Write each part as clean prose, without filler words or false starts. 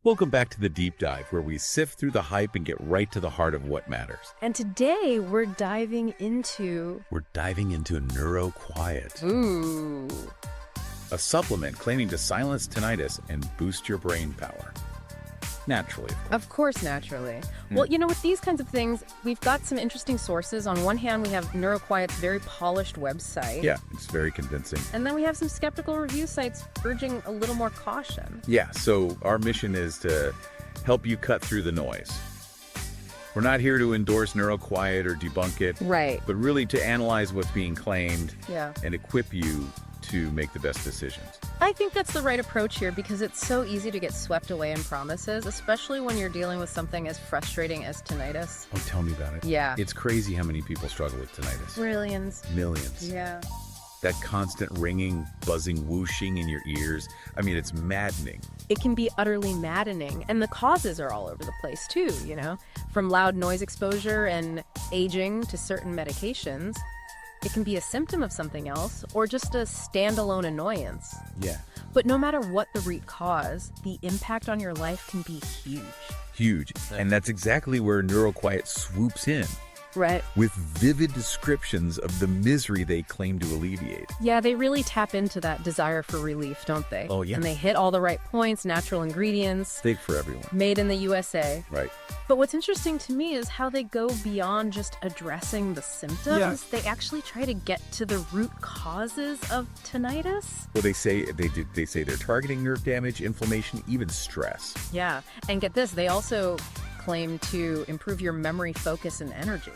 Welcome back to the Deep Dive, where we sift through the hype and get right to the heart of what matters. And today we're diving into NeuroQuiet. Ooh. A supplement claiming to silence tinnitus and boost your brain power. Naturally, Of course, naturally. Well, with these kinds of things, we've got some interesting sources. On one hand, we have NeuroQuiet's very polished website. Yeah, it's very convincing. And then we have some skeptical review sites urging a little more caution. Yeah, so our mission is to help you cut through the noise. We're not here to endorse NeuroQuiet or debunk it. Right. But really to analyze what's being claimed and equip you to make the best decisions. I think that's the right approach here because it's so easy to get swept away in promises, especially when you're dealing with something as frustrating as tinnitus. Oh, tell me about it. Yeah. It's crazy how many people struggle with tinnitus. Millions. Millions. Yeah. That constant ringing, buzzing, whooshing in your ears. I mean, it's maddening. It can be utterly maddening, and the causes are all over the place too, From loud noise exposure and aging to certain medications. It can be a symptom of something else or just a standalone annoyance. Yeah. But no matter what the root cause, the impact on your life can be huge. Huge. And that's exactly where NeuroQuiet swoops in. Right. With vivid descriptions of the misery they claim to alleviate. Yeah, they really tap into that desire for relief, don't they? Oh, yeah. And they hit all the right points, natural ingredients. Steak for everyone. Made in the USA. Right. But what's interesting to me is how they go beyond just addressing the symptoms. Yeah. They actually try to get to the root causes of tinnitus. Well, they say they're targeting nerve damage, inflammation, even stress. Yeah. And get this, they also claim to improve your memory, focus, and energy.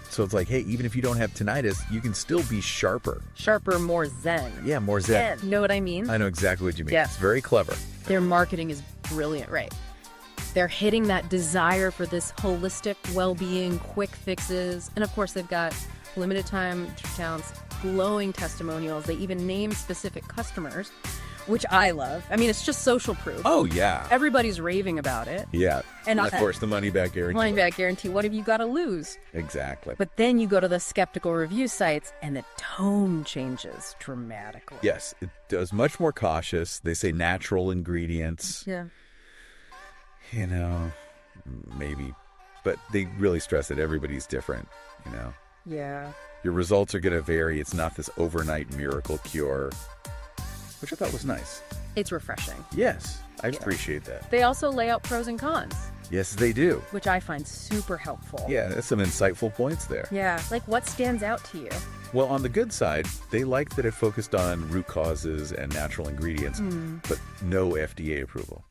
So it's like, hey, even if you don't have tinnitus, you can still be sharper. Sharper, more zen. Yeah, more zen. You know what I mean? I know exactly what you mean. Yeah. It's very clever. Their marketing is brilliant, right? They're hitting that desire for this holistic well-being, quick fixes. And of course, they've got limited time discounts, glowing testimonials. They even name specific customers, which I love. I mean, it's just social proof. Oh, yeah. Everybody's raving about it. Yeah. And of course, the money-back guarantee. Money-back guarantee. What have you got to lose? Exactly. But then you go to the skeptical review sites, and the tone changes dramatically. Yes, it does much more cautious. They say natural ingredients. Yeah. Maybe. But they really stress that everybody's different, Yeah. Your results are going to vary. It's not this overnight miracle cure, which I thought was nice. It's refreshing. Yes, I appreciate that. They also lay out pros and cons. Yes, they do. Which I find super helpful. Yeah, there's some insightful points there. Yeah, like what stands out to you? Well, on the good side, they like that it focused on root causes and natural ingredients, but no FDA approval.